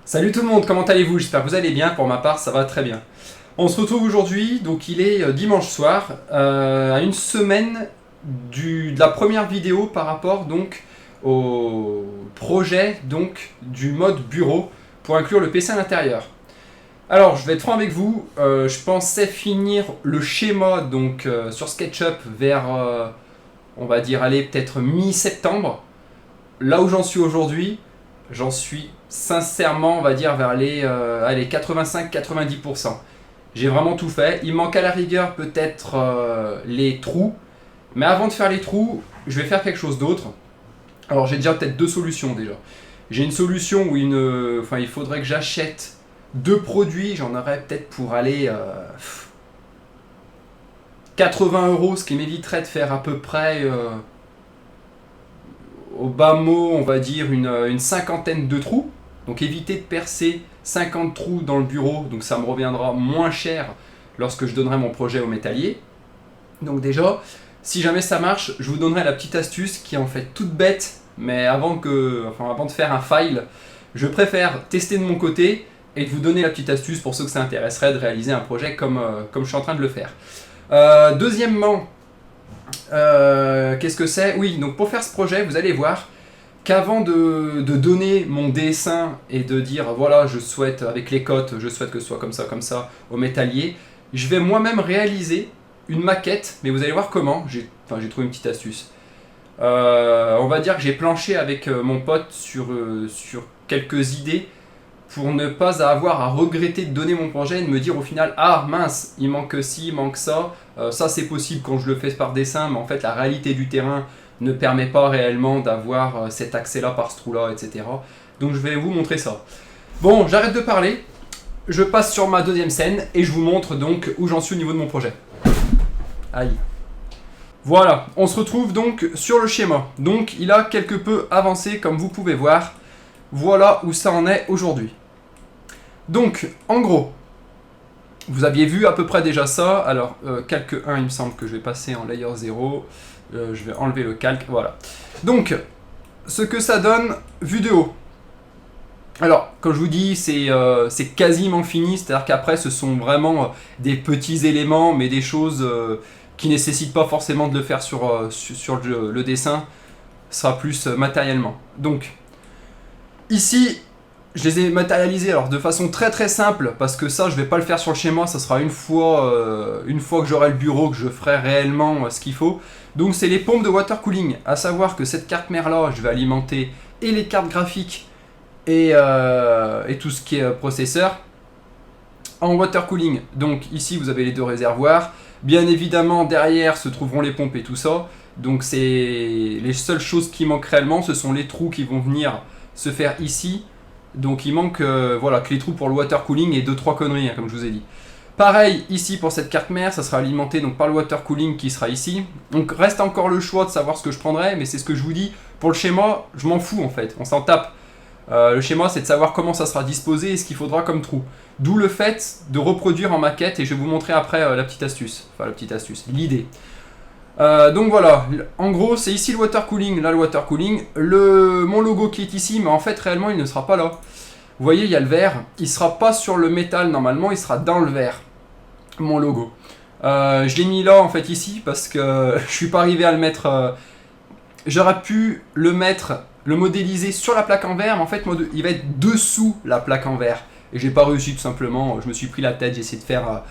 Salut tout le monde, comment allez-vous? J'espère que vous allez bien, pour ma part ça va très bien. On se retrouve aujourd'hui, donc il est dimanche soir, à une semaine de la première vidéo par rapport donc au projet donc du mode bureau pour inclure le PC à l'intérieur. Alors je vais être franc avec vous, je pensais finir le schéma donc sur SketchUp vers, on va dire, allez, peut-être mi-septembre. Là où j'en suis aujourd'hui, j'en suis sincèrement, on va dire, vers les 85-90%. J'ai vraiment tout fait. Il manque à la rigueur peut-être les trous. Mais avant de faire les trous, je vais faire quelque chose d'autre. Alors j'ai déjà peut-être deux solutions déjà. J'ai une solution où il faudrait que j'achète deux produits. J'en aurais peut-être pour aller 80 euros, ce qui m'éviterait de faire à peu près... au bas mot, on va dire une cinquantaine de trous. Donc éviter de percer 50 trous dans le bureau, donc ça me reviendra moins cher lorsque je donnerai mon projet au métallier. Donc déjà, si jamais ça marche, je vous donnerai la petite astuce qui est en fait toute bête, mais avant de faire un file, je préfère tester de mon côté et de vous donner la petite astuce pour ceux que ça intéresserait de réaliser un projet comme je suis en train de le faire. Deuxièmement, qu'est-ce que c'est? Oui, donc pour faire ce projet, vous allez voir qu'avant de donner mon dessin et de dire voilà, je souhaite avec les cotes, je souhaite que ce soit comme ça au métallier, je vais moi-même réaliser une maquette, mais vous allez voir comment. J'ai trouvé une petite astuce. On va dire que j'ai planché avec mon pote sur quelques idées pour ne pas avoir à regretter de donner mon projet et de me dire au final ah mince, il manque ci, il manque ça, ça c'est possible quand je le fais par dessin, mais en fait la réalité du terrain ne permet pas réellement d'avoir cet accès là par ce trou là, etc. Donc je vais vous montrer ça. Bon, j'arrête de parler, je passe sur ma deuxième scène et je vous montre donc où j'en suis au niveau de mon projet. Aïe. Voilà, on se retrouve donc sur le schéma. Donc il a quelque peu avancé comme vous pouvez voir. Voilà où ça en est aujourd'hui. Donc, en gros, vous aviez vu à peu près déjà ça. Alors, calque 1, il me semble que je vais passer en layer 0. Je vais enlever le calque, voilà. Donc, ce que ça donne, vue de haut. Alors, comme je vous dis, c'est quasiment fini. C'est-à-dire qu'après, ce sont vraiment des petits éléments, mais des choses qui ne nécessitent pas forcément de le faire sur le dessin. Ce sera plus matériellement. Donc, ici, je les ai matérialisés alors de façon très très simple parce que ça je vais pas le faire sur le schéma, ça sera une fois que j'aurai le bureau que je ferai réellement ce qu'il faut. Donc c'est les pompes de water cooling, à savoir que cette carte mère là je vais alimenter et les cartes graphiques et tout ce qui est processeur en water cooling. Donc ici vous avez les deux réservoirs, bien évidemment derrière se trouveront les pompes et tout ça. Donc c'est les seules choses qui manquent réellement, ce sont les trous qui vont venir se faire ici. Donc il manque voilà, que les trous pour le water cooling et 2-3 conneries, hein, comme je vous ai dit. Pareil ici pour cette carte mère, ça sera alimenté donc, par le water cooling qui sera ici. Donc reste encore le choix de savoir ce que je prendrai, mais c'est ce que je vous dis. Pour le schéma, je m'en fous en fait, on s'en tape. Le schéma c'est de savoir comment ça sera disposé et ce qu'il faudra comme trou. D'où le fait de reproduire en maquette et je vais vous montrer après la petite astuce. Enfin la petite astuce, l'idée. Donc voilà, en gros c'est ici le water cooling, là le water cooling, mon logo qui est ici, mais en fait réellement il ne sera pas là. Vous voyez il y a le vert, il sera pas sur le métal normalement, il sera dans le vert, mon logo. Je l'ai mis là en fait ici parce que je suis pas arrivé à le mettre, j'aurais pu le mettre, le modéliser sur la plaque en verre, mais en fait il va être dessous la plaque en verre. Et j'ai pas réussi tout simplement, je me suis pris la tête, j'ai essayé de faire...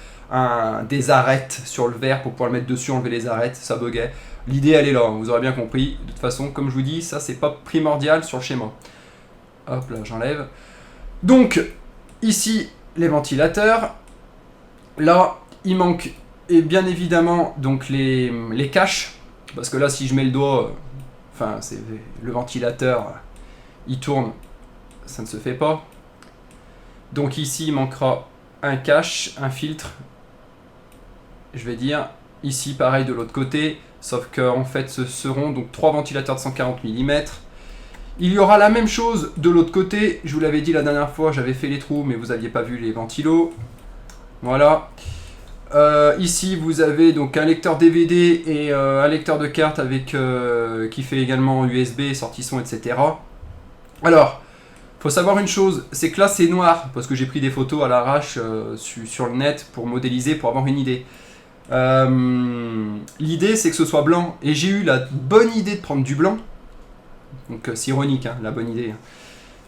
des arêtes sur le verre pour pouvoir le mettre dessus, enlever les arêtes, ça buguait. L'idée elle est là, vous aurez bien compris. De toute façon, comme je vous dis, ça c'est pas primordial sur le schéma. Hop là, j'enlève. Donc, ici, les ventilateurs. Là, il manque, et bien évidemment, donc les caches. Parce que là, si je mets le doigt, c'est le ventilateur, il tourne, ça ne se fait pas. Donc ici, il manquera un cache, un filtre. Je vais dire ici pareil de l'autre côté, sauf que en fait ce seront donc 3 ventilateurs de 140 mm. Il y aura la même chose de l'autre côté, je vous l'avais dit la dernière fois, j'avais fait les trous mais vous n'aviez pas vu les ventilos. Voilà. Ici vous avez donc un lecteur DVD et un lecteur de carte avec qui fait également USB, sortie son, etc. Alors, Faut savoir une chose, c'est que là c'est noir, parce que j'ai pris des photos à l'arrache sur le net pour modéliser, pour avoir une idée. L'idée c'est que ce soit blanc, et j'ai eu la bonne idée de prendre du blanc. Donc c'est ironique, hein, la bonne idée.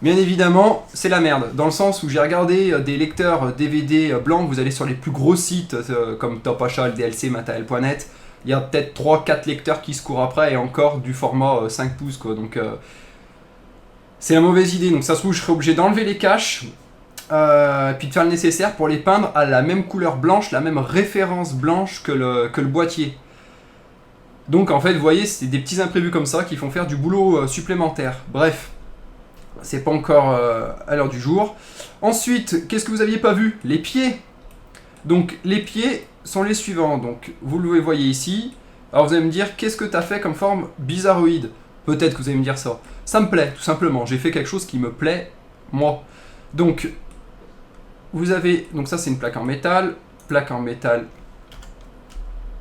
Bien évidemment, c'est la merde, dans le sens où j'ai regardé des lecteurs DVD blancs, vous allez sur les plus gros sites comme Top Achat, DLC, Matériel.net, il y a peut-être 3-4 lecteurs qui se courent après, et encore du format 5 pouces, quoi. Donc c'est la mauvaise idée, donc ça se trouve je serai obligé d'enlever les caches, puis de faire le nécessaire pour les peindre à la même couleur blanche, la même référence blanche que le boîtier. Donc en fait, vous voyez, c'est des petits imprévus comme ça qui font faire du boulot supplémentaire. Bref, c'est pas encore à l'heure du jour. Ensuite, qu'est-ce que vous aviez pas vu? Les pieds. Donc les pieds sont les suivants. Donc vous le voyez ici. Alors vous allez me dire, qu'est-ce que tu as fait comme forme bizarroïde? Peut-être que vous allez me dire ça. Ça me plaît, tout simplement. J'ai fait quelque chose qui me plaît, moi. Donc, vous avez... Donc ça, c'est une plaque en métal. Plaque en métal.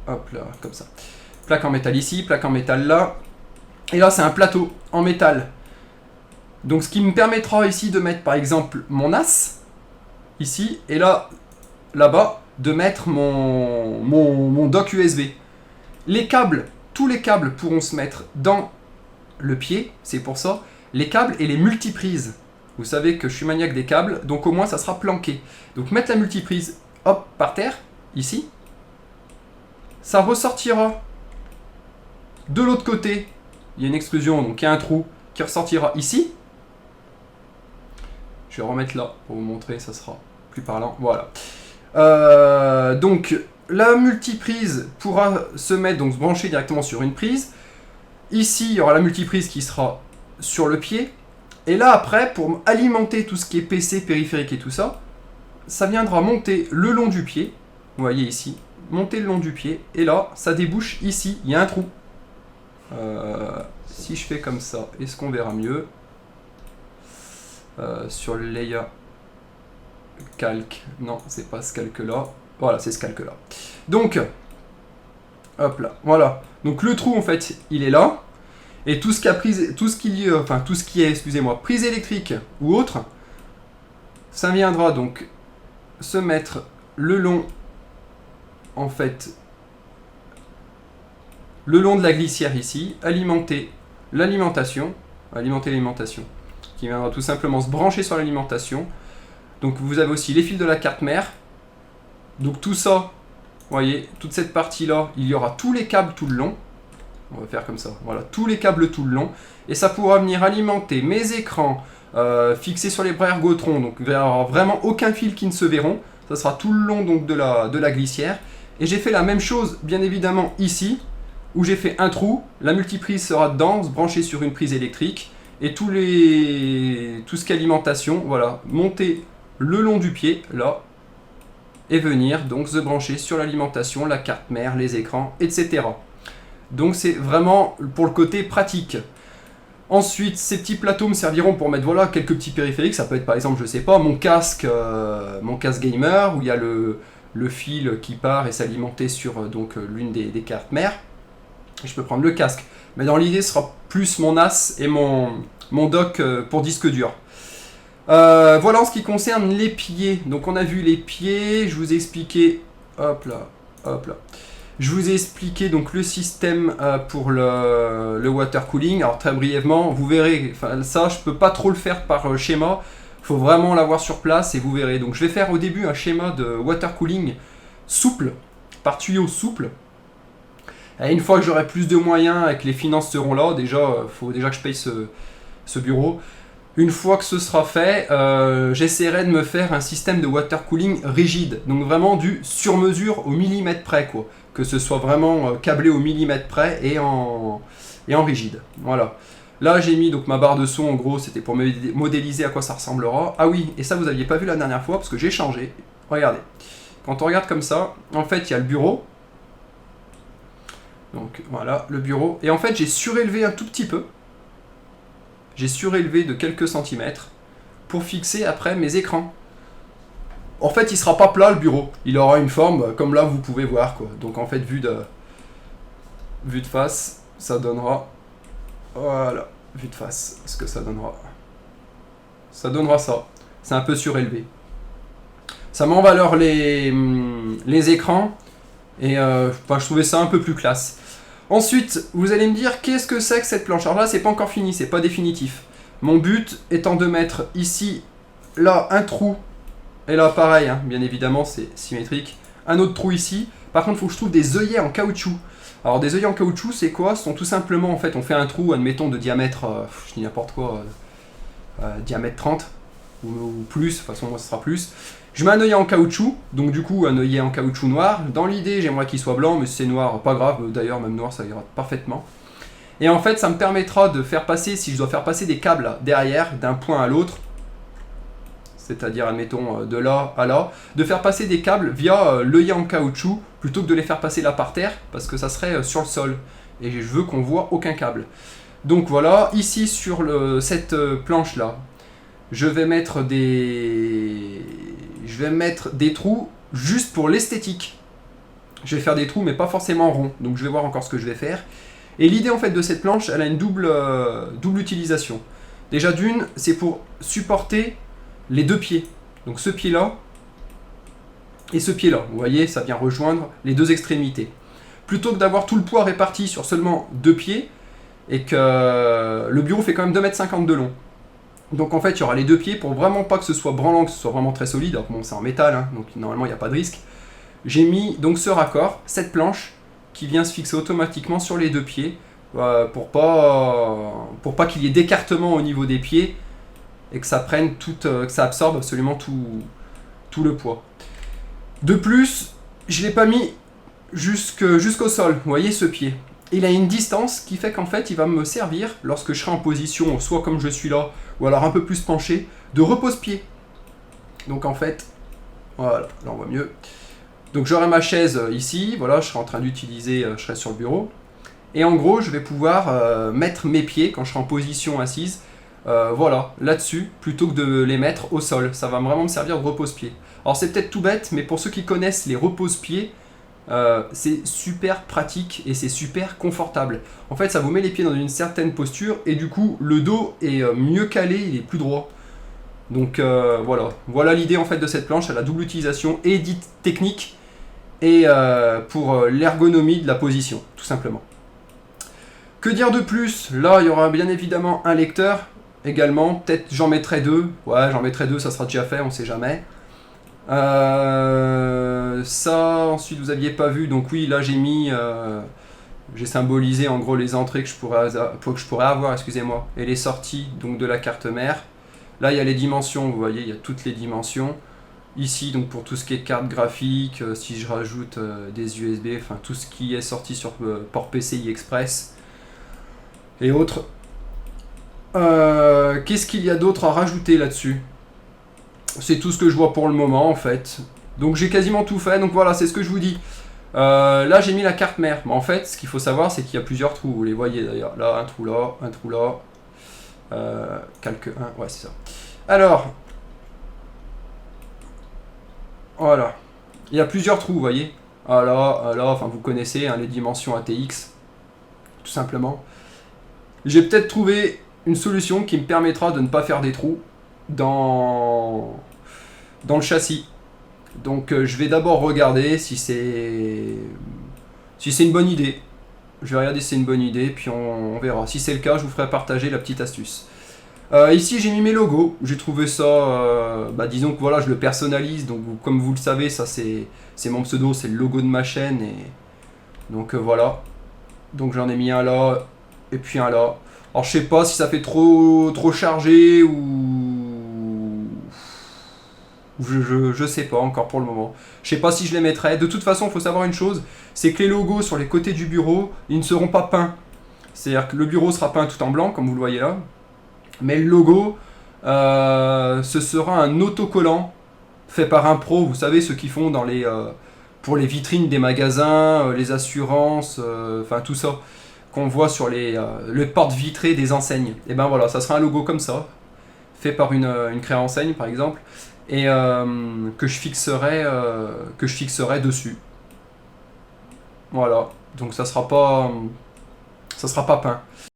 Hop là, comme ça. Plaque en métal ici, plaque en métal là. Et là, c'est un plateau en métal. Donc, ce qui me permettra ici de mettre, par exemple, mon as. Ici. Et là, là-bas, de mettre mon dock USB. Les câbles, tous les câbles pourront se mettre dans le pied, c'est pour ça. Les câbles et les multiprises. Vous savez que je suis maniaque des câbles, donc au moins ça sera planqué. Donc mettre la multiprise, hop, par terre, ici. Ça ressortira de l'autre côté. Il y a une explosion, donc il y a un trou qui ressortira ici. Je vais remettre là pour vous montrer, ça sera plus parlant. Voilà. Donc la multiprise pourra se mettre, donc se brancher directement sur une prise. Ici, il y aura la multiprise qui sera sur le pied. Et là, après, pour alimenter tout ce qui est PC, périphérique et tout ça, ça viendra monter le long du pied. Vous voyez ici, monter le long du pied. Et là, ça débouche ici. Il y a un trou. Si je fais comme ça, est-ce qu'on verra mieux? Sur le layer calque. Non, c'est pas ce calque-là. Voilà, c'est ce calque-là. Donc, hop là, voilà. Donc le trou en fait, il est là, et tout ce qui est, excusez-moi, prise électrique ou autre, ça viendra donc se mettre le long, en fait, le long de la glissière ici, alimenter l'alimentation, qui viendra tout simplement se brancher sur l'alimentation. Donc vous avez aussi les fils de la carte mère. Donc tout ça, vous voyez, toute cette partie-là, il y aura tous les câbles tout le long. On va faire comme ça, voilà, tous les câbles tout le long. Et ça pourra venir alimenter mes écrans fixés sur les bras ergotron. Donc il n'y aura vraiment aucun fil qui ne se verront. Ça sera tout le long donc, de la glissière. Et j'ai fait la même chose, bien évidemment, ici, où j'ai fait un trou. La multiprise sera dedans, se brancher sur une prise électrique. Et tout ce qui est alimentation, voilà, monter le long du pied, là, et venir donc se brancher sur l'alimentation, la carte mère, les écrans, etc. Donc c'est vraiment pour le côté pratique. Ensuite, ces petits plateaux me serviront pour mettre voilà, quelques petits périphériques. Ça peut être par exemple, je sais pas, mon casque gamer, où il y a le fil qui part et s'alimenter sur l'une des cartes mères. Et je peux prendre le casque. Mais dans l'idée, ce sera plus mon as et mon dock pour disque dur. Voilà en ce qui concerne les pieds. Donc on a vu les pieds, je vous ai expliqué, hop là. Je vous ai expliqué donc le système pour le water cooling. Alors très brièvement, vous verrez, ça je peux pas trop le faire par schéma. Il faut vraiment l'avoir sur place et vous verrez. Donc je vais faire au début un schéma de water cooling souple, par tuyau souple. Et une fois que j'aurai plus de moyens et que les finances seront là, déjà, il faut déjà que je paye ce bureau. Une fois que ce sera fait, j'essaierai de me faire un système de water cooling rigide. Donc vraiment du sur-mesure au millimètre près, quoi. Que ce soit vraiment câblé au millimètre près et en rigide. Voilà. Là, j'ai mis donc ma barre de son, en gros, c'était pour modéliser à quoi ça ressemblera. Ah oui, et ça, vous n'aviez pas vu la dernière fois, parce que j'ai changé. Regardez. Quand on regarde comme ça, en fait, il y a le bureau. Donc voilà, le bureau. Et en fait, j'ai surélevé un tout petit peu. J'ai surélevé de quelques centimètres pour fixer après mes écrans. En fait, il sera pas plat le bureau. Il aura une forme comme là vous pouvez voir quoi. Donc en fait, vue de face, ça donnera voilà, vue de face, ce que ça donnera. ça donnera ça. C'est un peu surélevé. Ça met en valeur les écrans et je trouvais ça un peu plus classe. Ensuite, vous allez me dire qu'est-ce que c'est que cette planche. Alors là, c'est pas encore fini, c'est pas définitif. Mon but étant de mettre ici, là, un trou. Et là, pareil, hein, bien évidemment, c'est symétrique. Un autre trou ici. Par contre, il faut que je trouve des œillets en caoutchouc. Alors, des œillets en caoutchouc, c'est quoi? Ce sont tout simplement, en fait, on fait un trou, admettons, de diamètre, je dis n'importe quoi, diamètre 30 ou plus, de toute façon, moi, ce sera plus. Je mets un œillet en caoutchouc, donc du coup, un œillet en caoutchouc noir. Dans l'idée, j'aimerais qu'il soit blanc, mais si c'est noir, pas grave. D'ailleurs, même noir, ça ira parfaitement. Et en fait, ça me permettra de faire passer, si je dois faire passer des câbles derrière, d'un point à l'autre, c'est-à-dire, admettons, de là à là, de faire passer des câbles via l'œillet en caoutchouc, plutôt que de les faire passer là par terre, parce que ça serait sur le sol. Et je veux qu'on voit aucun câble. Donc voilà, ici sur cette planche-là, je vais mettre des trous juste pour l'esthétique. Je vais faire des trous, mais pas forcément ronds. Donc je vais voir encore ce que je vais faire. Et l'idée en fait de cette planche, elle a une double utilisation. Déjà d'une, c'est pour supporter les deux pieds. Donc ce pied-là et ce pied-là. Vous voyez, ça vient rejoindre les deux extrémités. Plutôt que d'avoir tout le poids réparti sur seulement deux pieds, et que le bureau fait quand même 2,50 m de long. Donc en fait, il y aura les deux pieds pour vraiment pas que ce soit branlant, que ce soit vraiment très solide. Alors bon, c'est en métal, hein, donc normalement il n'y a pas de risque. J'ai mis donc ce raccord, cette planche, qui vient se fixer automatiquement sur les deux pieds, pour pas qu'il y ait d'écartement au niveau des pieds, et que ça prenne que ça absorbe absolument tout le poids. De plus, je ne l'ai pas mis jusqu'au sol, vous voyez ce pied. Il a une distance qui fait qu'en fait il va me servir, lorsque je serai en position, soit comme je suis là, ou alors un peu plus penché, de repose-pied. Donc en fait, voilà, là on voit mieux. Donc j'aurai ma chaise ici, voilà, je serai en train d'utiliser, je serai sur le bureau. Et en gros, je vais pouvoir mettre mes pieds quand je serai en position assise, voilà, là-dessus, plutôt que de les mettre au sol. Ça va vraiment me servir de repose-pied. Alors c'est peut-être tout bête, mais pour ceux qui connaissent les repose-pieds, c'est super pratique et c'est super confortable. En fait, ça vous met les pieds dans une certaine posture et du coup, le dos est mieux calé, il est plus droit. Donc voilà l'idée en fait de cette planche. Elle a double utilisation et dite technique et pour l'ergonomie de la position, tout simplement. Que dire de plus? Là, il y aura bien évidemment un lecteur également. Peut-être j'en mettrai deux. Ouais, j'en mettrai deux, ça sera déjà fait, on sait jamais. Ça, ensuite vous aviez pas vu, donc oui, là j'ai symbolisé en gros les entrées que je pourrais avoir, excusez-moi, et les sorties donc de la carte mère. Là il y a les dimensions, vous voyez, il y a toutes les dimensions. Ici donc pour tout ce qui est carte graphique, si je rajoute des USB, enfin tout ce qui est sorti sur port PCI Express et autres. Qu'est-ce qu'il y a d'autre à rajouter là-dessus? C'est tout ce que je vois pour le moment en fait. Donc j'ai quasiment tout fait, donc voilà, c'est ce que je vous dis. Là j'ai mis la carte mère, mais en fait ce qu'il faut savoir c'est qu'il y a plusieurs trous, vous les voyez d'ailleurs. Là, un trou là. Calque 1, ouais c'est ça. Alors, voilà. Il y a plusieurs trous, vous voyez. Enfin vous connaissez hein, les dimensions ATX, tout simplement. J'ai peut-être trouvé une solution qui me permettra de ne pas faire des trous dans le châssis. Donc je vais d'abord regarder si c'est une bonne idée. Je vais regarder si c'est une bonne idée, puis on verra. Si c'est le cas, je vous ferai partager la petite astuce. Ici j'ai mis mes logos. J'ai trouvé ça, disons que voilà, je le personnalise. Donc comme vous le savez, ça c'est mon pseudo, c'est le logo de ma chaîne. Et donc voilà. Donc j'en ai mis un là, et puis un là. Alors je sais pas si ça fait trop chargé ou je sais pas encore pour le moment. Je sais pas si je les mettrai. De toute façon, il faut savoir une chose, c'est que les logos sur les côtés du bureau, ils ne seront pas peints. C'est-à-dire que le bureau sera peint tout en blanc, comme vous le voyez là. Mais le logo, ce sera un autocollant fait par un pro. Vous savez, ceux qui font pour les vitrines des magasins, les assurances, enfin tout ça, qu'on voit sur le porte vitré des enseignes. Et ben voilà, ça sera un logo comme ça, fait par une cré-enseigne par exemple, et que je fixerai dessus. Voilà, donc ça sera pas peint.